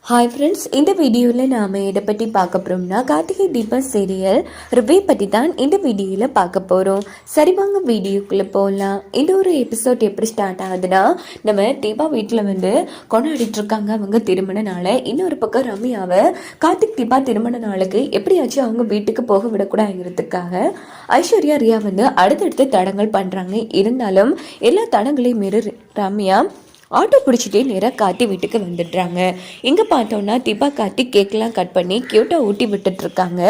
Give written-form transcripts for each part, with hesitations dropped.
Hi friends, இந்த வீடியோவில் நாம் எதை பற்றி பார்க்க போகிறோம்னா கார்த்திகை தீபம் சீரியல் ரிவ்யூ பற்றி தான் இந்த வீடியோவில் பார்க்க போகிறோம். சரி வாங்க வீடியோக்குள்ளே போகலாம். இந்த ஒரு எபிசோட் எப்படி ஸ்டார்ட் ஆகுதுன்னா, நம்ம தீபா வீட்டில் வந்து கொண்டாடிட்டு இருக்காங்க அவங்க திருமண நாளை. இன்னொரு பக்கம் ரம்யாவை கார்த்திக் தீபா திருமண நாளுக்கு எப்படியாச்சும் அவங்க வீட்டுக்கு போக விடக்கூடாதுங்கிறதுக்காக ஐஸ்வர்யா ரியா வந்து அடுத்தடுத்து தடங்கள் பண்ணுறாங்க. இருந்தாலும் எல்லா தடங்களையும் மீறி ரம்யா ஆட்டோ பிடிச்சிட்டே நேராக கார்த்தி வீட்டுக்கு வந்துடுறாங்க. இங்கே பார்த்தோன்னா தீபா கார்த்தி கேக்கெலாம் கட் பண்ணி க்யூட்டாக ஊட்டி விட்டுட்ருக்காங்க.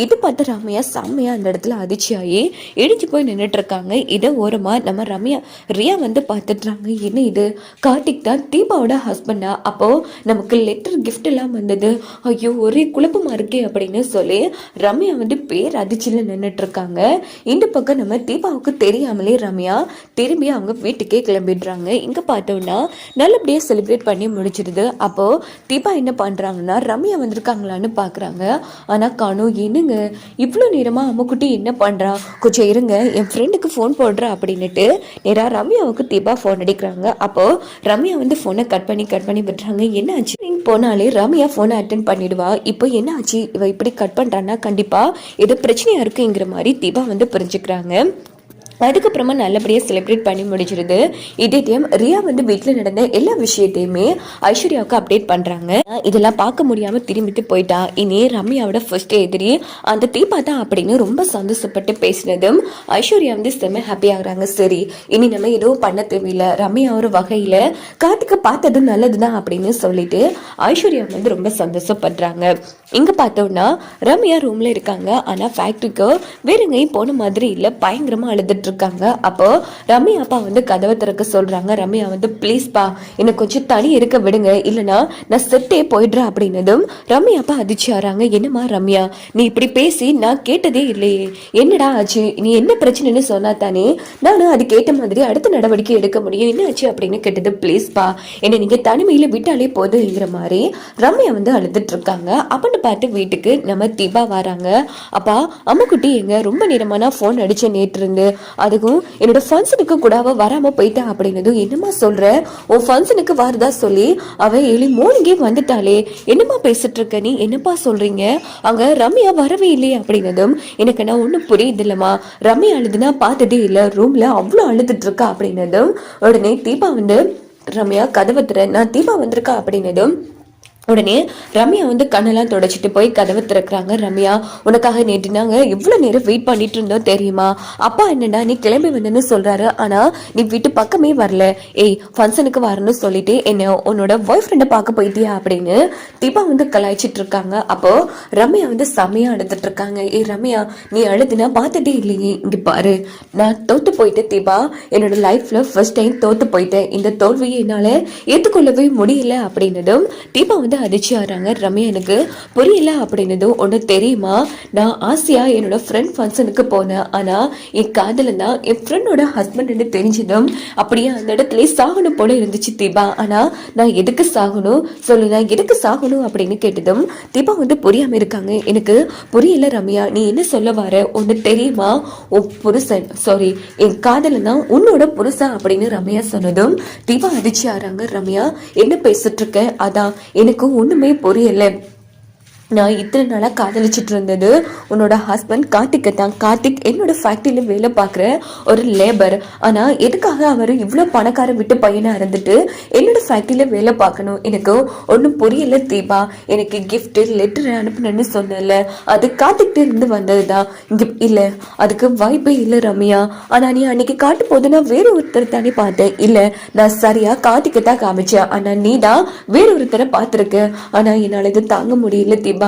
இது பார்த்து ரம்யா செம்மையாக அந்த இடத்துல அதிர்ச்சியாகி இடிச்சு போய் நின்றுட்டுருக்காங்க. இதை ஓரமாக நம்ம ரியா வந்து பார்த்துட்றாங்க. என்ன இது, கார்த்திக் தான் தீபாவோட ஹஸ்பண்டா? அப்போது நமக்கு லெட்டர் கிஃப்ட் எல்லாம் வந்தது, ஐயோ ஒரே குழப்பமாக இருக்கே அப்படின்னு சொல்லி ரம்யா வந்து பேர் அதிர்ச்சியில் நின்றுட்டுருக்காங்க. இந்த பக்கம் நம்ம தீபாவுக்கு தெரியாமலே ரம்யா திரும்பி அவங்க வீட்டுக்கே கிளம்பிடுறாங்க. இங்கே பார்த்தோன்னா நல்லபடியாக செலிப்ரேட் பண்ணி முடிச்சிடுது. அப்போது தீபா என்ன பண்ணுறாங்கன்னா ரம்யா வந்திருக்காங்களான்னு பார்க்குறாங்க. ஆனால் காணும். என்னங்க இவ்வளோ நேரமாக அம்முக்குட்டி என்ன பண்ணுறா, கொஞ்சம் இருங்க என் ஃப்ரெண்டுக்கு ஃபோன் போடுறா அப்படின்னுட்டு நேராக ரம்யாவுக்கு தீபா ஃபோன் அடிக்கிறாங்க. அப்போது ரம்யா வந்து ஃபோனை கட் பண்ணி விடுறாங்க. என்ன ஆச்சு, நீங்கள் போனாலே ரம்யா ஃபோனை அட்டென்ட் பண்ணிடுவா. இப்போ என்ன ஆச்சு, இவ இப்படி கட் பண்ணுறான்னா கண்டிப்பாக ஏதோ பிரச்சனையாக இருக்குங்கிற மாதிரி தீபா வந்து புரிஞ்சுக்கிறாங்க. அதுக்கப்புறமா நல்லபடியாக செலிப்ரேட் பண்ணி முடிச்சிருது. இதே டைம் ரியா வந்து வீட்டில் நடந்த எல்லா விஷயத்தையுமே ஐஸ்வர்யாவுக்கு அப்டேட் பண்ணுறாங்க. இதெல்லாம் பார்க்க முடியாமல் திரும்பிட்டு போயிட்டா. இனி ரம்யாவோட ஃபர்ஸ்ட் எதிரி அந்த தீபா தான் அப்படின்னு ரொம்ப சந்தோஷப்பட்டு பேசினதும் ஐஸ்வர்யா வந்து செம்ம ஹாப்பி ஆகுறாங்க. சரி, இனி நம்ம எதுவும் பண்ண தேவையில்லை, ரம்யா ஒரு வகையில் கார்த்திகை பார்த்தது நல்லது தான் அப்படின்னு சொல்லிட்டு ஐஸ்வர்யா வந்து ரொம்ப சந்தோஷப்படுறாங்க. இங்கே பார்த்தோன்னா ரம்யா ரூமில் இருக்காங்க. ஆனால் ஃபேக்ட்ரிக்கு வேற எங்கேயும் போன மாதிரி இல்லை, பயங்கரமாக அழுதுட்டு இருக்காங்க. அப்போ ரம்யா அப்பா வந்து கதவை திறக்க சொல்றாங்க. ரம்யா வந்து ப்ளீஸ் பா எனக்கு கொஞ்சம் தனி இருக்க விடுங்க, இல்லைன்னா நான் செட்டே போயிடுறேன் அப்படின்னதும் ரம்யா அப்பா அதிர்ச்சி ஆறாங்க. என்னம்மா ரம்யா, நீ இப்படி பேசி நான் கேட்டதே இல்லையே, என்னடா ஆச்சு, நீ என்ன பிரச்சனைன்னு சொன்னா தானே நானும் அதுக்கேற்ற மாதிரி அடுத்த நடவடிக்கை எடுக்க முடியும், என்ன ஆச்சு அப்படின்னு கேட்டது. ப்ளீஸ் பா என்னை நீங்க தனிமையில விட்டாலே போதுங்கிற மாதிரி ரம்யா வந்து அழுதுட்டு இருக்காங்க. அப்படின்னு பார்த்து வீட்டுக்கு நம்ம தீபா வராங்க. அப்பா அம்முக்குட்டி எங்க, ரொம்ப நேரமா நான் ஃபோன் அடிச்சேன் நேற்று இருந்து, அதுக்கும் என்னோட ஃபங்க்ஷனுக்கு கூட அவ வராம போயிட்டா அப்படின்னதும் என்னமா சொல்ற, உன் ஃபங்க்ஷனுக்கு வரதா சொல்லி அவ ஏழி மார்னிங்கே வந்துட்டாலே, என்னமா பேசிட்டு இருக்க நீ, என்னப்பா சொல்றீங்க, அங்க ரம்யா வரவே இல்லையே அப்படின்னதும் எனக்கு நான் ஒன்றும் புரியுது இல்லம்மா, ரம்யா அழுதுனா பார்த்ததே இல்லை, ரூம்ல அவ்வளோ அழுதுட்டு இருக்கா அப்படின்னதும் உடனே தீபா வந்து ரம்யா கதவை திற, நான் தீபா வந்திருக்கா அப்படின்னதும் உடனே ரம்யா வந்து கண்ணெல்லாம் தொடச்சிட்டு போய் கதவை திறக்கிறாங்க. ரம்யா, உனக்காக நேற்று நாங்கள் இவ்வளோ நேரம் வெயிட் பண்ணிட்டு இருந்தோம் தெரியுமா, அப்பா என்னடா நீ கிளம்பி வந்தேன்னு சொல்றாரு, ஆனால் நீ வீட்டு பக்கமே வரல, ஏய் ஃபங்க்ஷனுக்கு வரணும்னு சொல்லிட்டு என்ன உன்னோட பாய் ஃப்ரெண்டை பார்க்க போயிட்டியா அப்படின்னு தீபா வந்து கலாய்ச்சிட்டு இருக்காங்க. அப்போ ரம்யா வந்து செம்மையா அழுதுட்டு இருக்காங்க. ஏய் ரம்யா, நீ அழுதுனா பார்த்ததே இல்லையே, இங்க பாரு நான் தோத்து போயிட்டேன் தீபா, என்னோட லைஃப்ல ஃபர்ஸ்ட் டைம் தோத்து போயிட்டேன், இந்த தோல்வியை என்னால ஏற்றுக்கொள்ளவே முடியல அப்படின்னதும் தீபா வந்து அதிர்ச்சி ஆறாங்க. ரம்யா எனக்கு புரியல அப்படின்னதும் ஒன்று தெரியுமா, நான் ஆசையா என்னோட ஃப்ரெண்ட் ஃபங்க்ஷனுக்கு போனேன், ஆனா என் காதல தான் என் ஃப்ரெண்டோட ஹஸ்பண்ட் தெரிஞ்சதும் அப்படியே அந்த இடத்துல சாகணும் போல இருந்துச்சு தீபா, ஆனா நான் எதுக்கு சாகணும் சொல்லு, நான் எதுக்கு சாகணும் அப்படின்னு கேட்டதும் தீபா வந்து புரியாம இருக்காங்க. எனக்கு புரியல ரம்யா, நீ என்ன சொல்ல வர, ஒன்று தெரியுமா, உன் புருஷன் சாரி என் காதல தான் உன்னோட புருஷன் அப்படின்னு ரம்யா சொன்னதும் தீபா அதிர்ச்சி ஆறாங்க. ரம்யா என்ன பேசிட்டு இருக்க, அதான் எனக்கு ஒண்ணுமே புரியல, நான் இத்தனை நாளாக காதலிச்சுட்டு இருந்தது உன்னோட ஹஸ்பண்ட் கார்த்திகை தான். கார்த்திக் என்னோட ஃபேக்ட்ரியில் வேலை பார்க்குற ஒரு லேபர், ஆனால் எதுக்காக அவர் இவ்வளோ பணக்கார விட்டு பையனாக இருந்துட்டு என்னோட ஃபேக்ட்ரியில் வேலை பார்க்கணும், எனக்கு ஒன்றும் புரியல தீபா, எனக்கு கிஃப்ட் லெட்டர் அனுப்புனேன்னு சொன்னல, அது கார்த்திக்கிட்ட இருந்து வந்தது தான், இங்கே இல்லை அதுக்கு வாய்ப்பே இல்லை ரம்யா, ஆனால் நீ அன்னைக்கு காட்டும் போது நான் வேற ஒருத்தர் தானே பார்த்தேன், இல்லை நான் சரியாக கார்த்திகை தான் காமிச்சேன், ஆனால் நீ தான் வேற ஒருத்தரை பார்த்துருக்க, ஆனால் என்னால் இது தாங்க முடியல தீபா,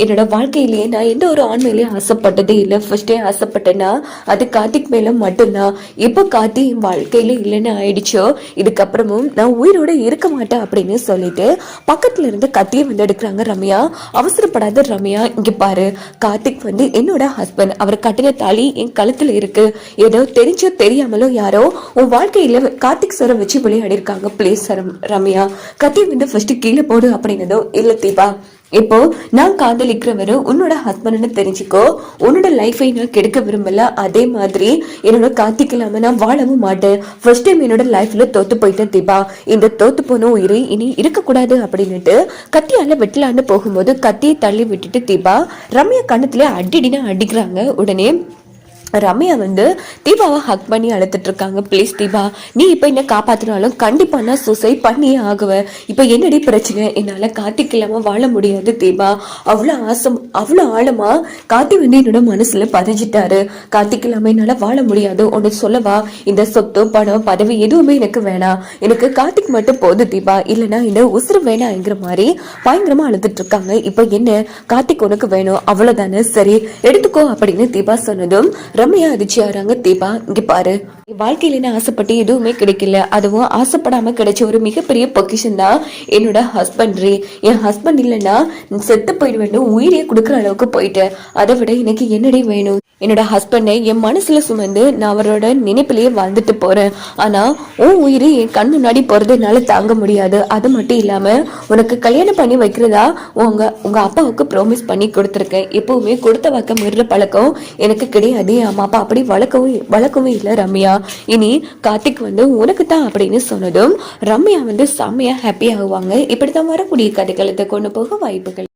என்னோட வாழ்க்கையிலேயே நான் எந்த ஒரு ஆண் மேலேயும் ஆசைப்பட்டதே இல்லை, ஃபர்ஸ்டே ஆசைப்பட்டேன்னா அது கார்த்திக் மேல மட்டும்தான், எப்போ கார்த்தி என் வாழ்க்கையில இல்லைன்னு ஆயிடுச்சோ இதுக்கப்புறமும் நான் உயிரோட இருக்க மாட்டேன் அப்படின்னு சொல்லிட்டு பக்கத்துல இருந்து கத்தியை வந்து எடுக்கிறாங்க. ரம்யா, அவசரப்படாத ரம்யா, இங்க பாரு கார்த்திக் வந்து என்னோட ஹஸ்பண்ட், அவர் கட்டின தாலி என் கழுத்துல இருக்கு, ஏதோ தெரிஞ்சோ தெரியாமலோ யாரோ உன் வாழ்க்கையில கார்த்திக் சாரை வச்சு விளையாடி இருக்காங்க, பிளீஸ் ரம்யா கத்தியை வந்து ஃபர்ஸ்ட் கீழே போடு அப்படின்னதும் இல்ல தீபா இப்போ நான் காதலிக்கிறவரு உன்னோட ஹஸ்பண்ட்னு தெரிஞ்சுக்கோ. உன்னோட லைஃபை நான் கெடுக்க விரும்பல. அதே மாதிரி என்னோட கார்த்திக் இல்லாம நான் வாழவும் மாட்டேன். ஃபர்ஸ்ட் டைம் என்னோட லைஃப்ல தோத்து போயிட்டேன் தீபா. இந்த தோத்து போன உயிரை இனி இருக்கக்கூடாது அப்படின்னுட்டு கத்தியால வெட்டலான்னு போகும்போது கத்தியை தள்ளி விட்டுட்டு தீபா ரம்யா கண்ணத்துல அடிடின்னு அடிக்கிறாங்க. உடனே ரம்யா வந்து தீபாவை ஹக் பண்ணி அழுத்துட்டு இருக்காங்க. ப்ளீஸ் தீபா, நீ இப்போ என்ன காப்பாத்தினாலும் கண்டிப்பா நான் சூசைட் பண்ணியே ஆகுவேன். இப்போ என்னடி பிரச்சனை? என்னால கார்த்திக் இல்லாம வாழ முடியாது தீபா. அவ்வளோ ஆழமா கார்த்தி வந்து என்னோட மனசுல பதிஞ்சிட்டாரு. கார்த்திக் இல்லாம என்னால வாழ முடியாது. ஒன்று சொல்லவா, இந்த சொத்து பணம் பதவி எதுவுமே எனக்கு வேணாம். எனக்கு கார்த்திக் மட்டும் போதும் தீபா. இல்லைன்னா இந்த உசுறு வேணாங்கிற மாதிரி பயங்கரமா அழுதுட்டு இருக்காங்க. இப்போ என்ன, கார்த்திக் உனக்கு வேணும் அவ்வளவுதானே, சரி எடுத்துக்கோ அப்படின்னு தீபா சொன்னதும் ரம்யா அதிர்ச்சி ஆறாங்க. தீபா இங்க பாரு, வாழ்க்கையில ஆசைப்பட்டு எதுவுமே கிடைக்கல. அதுவும் ஆசைப்படாம கிடைச்ச ஒரு மிகப்பெரிய பொக்கிஷன் தான் என்னோட ஹஸ்பண்ட். என் ஹஸ்பண்ட் இல்லைன்னா செத்து போயிடுவேன்னு உயிரே கொடுக்குற அளவுக்கு போயிட்டேன். அதை விட எனக்கு என்னடி வேணும்? என்னோட ஹஸ்பண்டை என் மனசுல சுமந்து நான் அவரோட நினைப்பிலேயே வாழ்ந்துட்டு போறேன். ஆனா உன் உயிர் என் கண் முன்னாடி போறது என்னால தாங்க முடியாது. அது மட்டும் இல்லாம உனக்கு கல்யாணம் பண்ணி வைக்கிறதா உங்க அப்பாவுக்கு ப்ராமிஸ் பண்ணி கொடுத்துருக்கேன். எப்பவுமே கொடுத்த வாக்க மீற பழக்கம் எனக்கு கிடையாது. அம்மா அப்பா அப்படி வளர்க்கவும் இல்லை ரம்யா. இனி கார்த்திக் வந்து உனக்கு தான் அப்படின்னு சொன்னதும் ரம்யா வந்து செம்மையா ஹாப்பி ஆகுவாங்க. இப்படித்தான் வரக்கூடிய கதைகளை கொண்டு போக வாய்ப்புகள்.